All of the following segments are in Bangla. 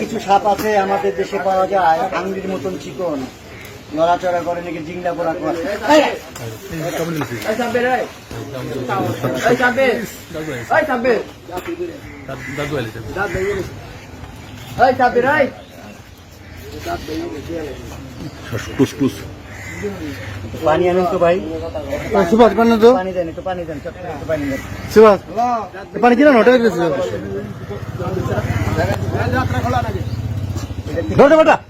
কিছু সাপ আছে আমাদের দেশে পাওয়া যায়, আঙ্গুলির মতন চিকন, নড়াচড়া করে নাকি জিংলা পোড়া করে। পানি আনেন তো ভাই, সুভাষ পানি তো পানি দেন, একটু পানি দেন, একটু পানি দেন। সুভাষ পানি কিনা হোটেল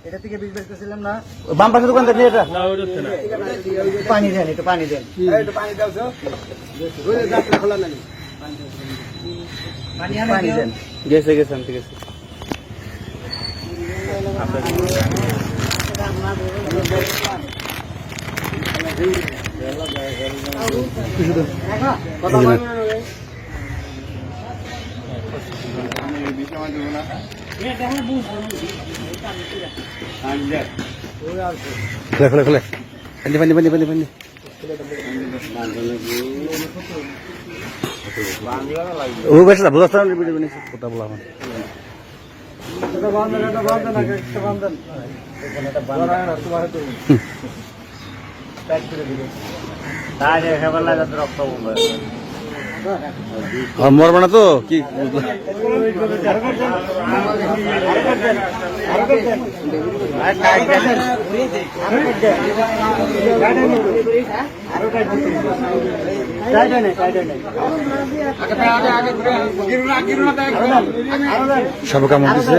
এটা থেকে বীজ বেচতেছিলাম না, বাম পাশে দোকান দেখি এটা। পানি দেন, একটু পানি দেন। পানি দেন। গেছে গেছে ঠিক আছে। খুলে খুলে পানি পানি পানি পানি পানি ও বেশ বুঝতে কথা বলা আমার মরবে না তো কি সব কামড় দিছে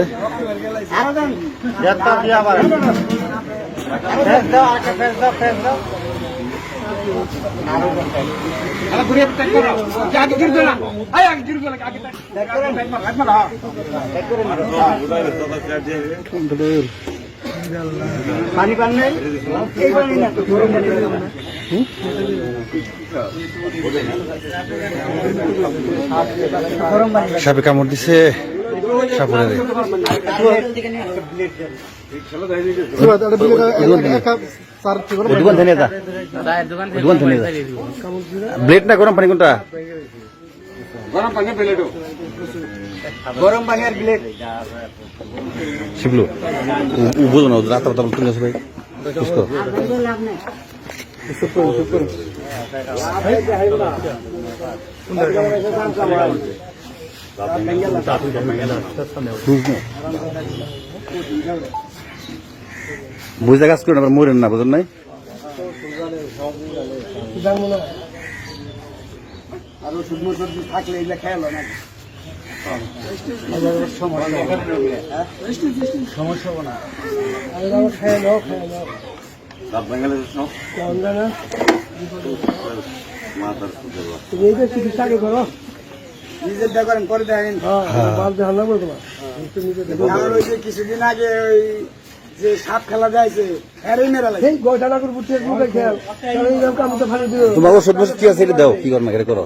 পানি পান নাই, এই পানি না তো গরম পানি সাপে কামড় দিছে সাপড়ে ব্লেড না গরম পানি কোনটা গরম পানি আর ব্লেড শিবলু বুঝো না রাত রাত তুমি আছে ভাই বুঝতে কাজ করেন আবার মরেন না বুঝেন নাই আরো শুকনো সবজি থাকলে এগুলা খেয়াল না, সমস্যা হবে না। নিজের করেন করে দেখেন। কিছুদিন আগে ওই যে সাপ খেলা যাইছে তোমাকে সব বছর কি আছে এটা দাও কি করো না এটা করো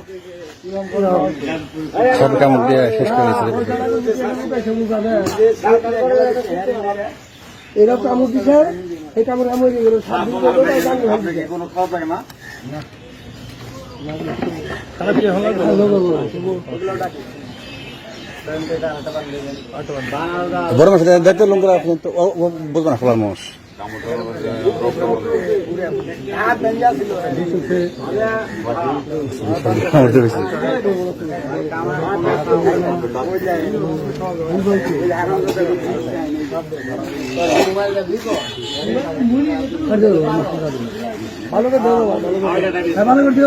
সব কামড় দিয়ে শেষ করে এরা কামড় দিছে, এই কামড় কামড় কোনো খাওয়া থাকে না। বড় মাছ দায়িত্ব লঙ্কা বুঝবো না সবার মাছ ভালো করে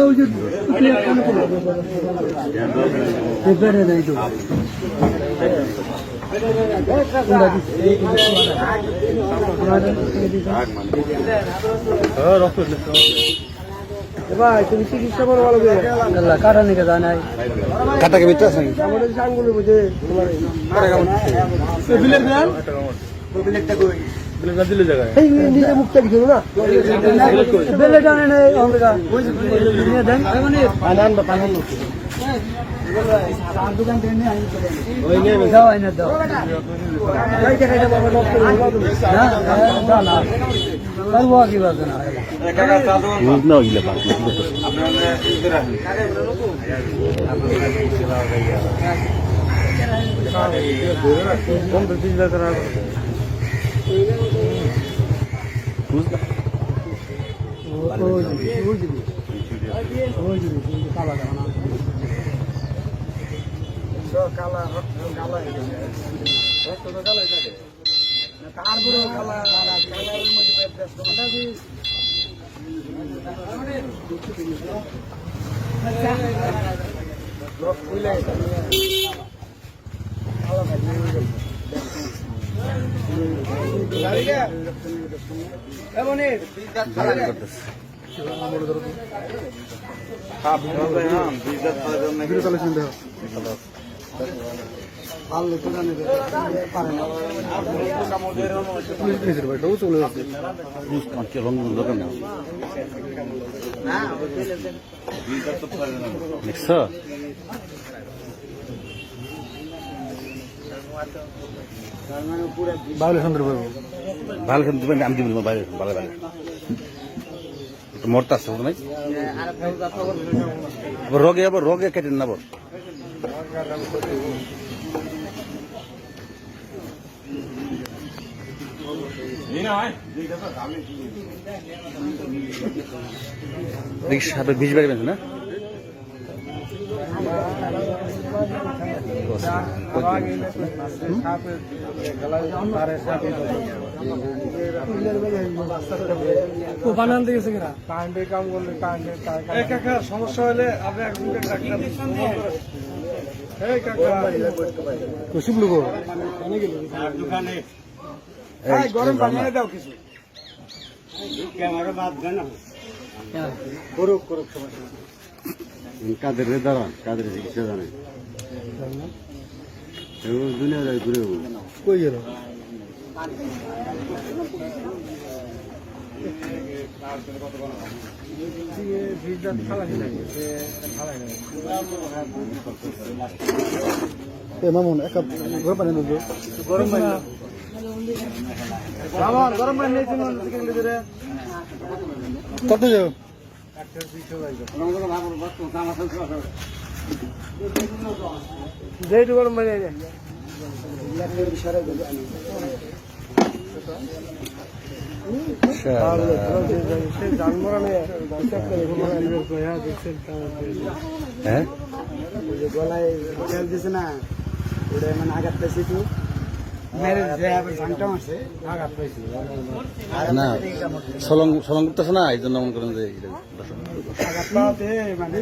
ভাই তুমি চিকিৎসা করো ভালো করে, কাটা নিকে যায় নাই কাটাকে ভিতরে আছে আমাদের আঙ্গুলে বুঝে তোমার নিজে মুখটা কিছু না বেলে জানে না দোকান থেকে কি বাজে না তারপরেও কালারের মধ্যে দেখছো ভালো কিন্তু আমি দিব বাইরে ভালো বাইরে মোটটা আছে নাই আবার রোগে কেটে নেব দেখি সাপে বিষ বেড়ে গেছে না বানান দিয়েছে কিনা কারেন্টের কাম করলে কারেন্টের সমস্যা হলে আপনি একজন গরম পানি দাও কিছু ক্যামেরা বাদ দেয় না করুক সমস্যা কাদের দাঁড়ান কাদের চিকিৎসা জানে দুনিয়া যায় ঘুরে কই গেল মামুন এক কাপ গরম পানি দেবো গরম পানি গরম পানি কত যাও যেটু গরম পানি হ্যাঁ গলায় তেল দিছে না ওটা মানে আঘাত পাইছি তো মেরে ঘন্টা মারছে আঘাত পাইছি না সলং করতেছে না এই জন্য মনে করেন যে আঘাত পাওয়াতে মানে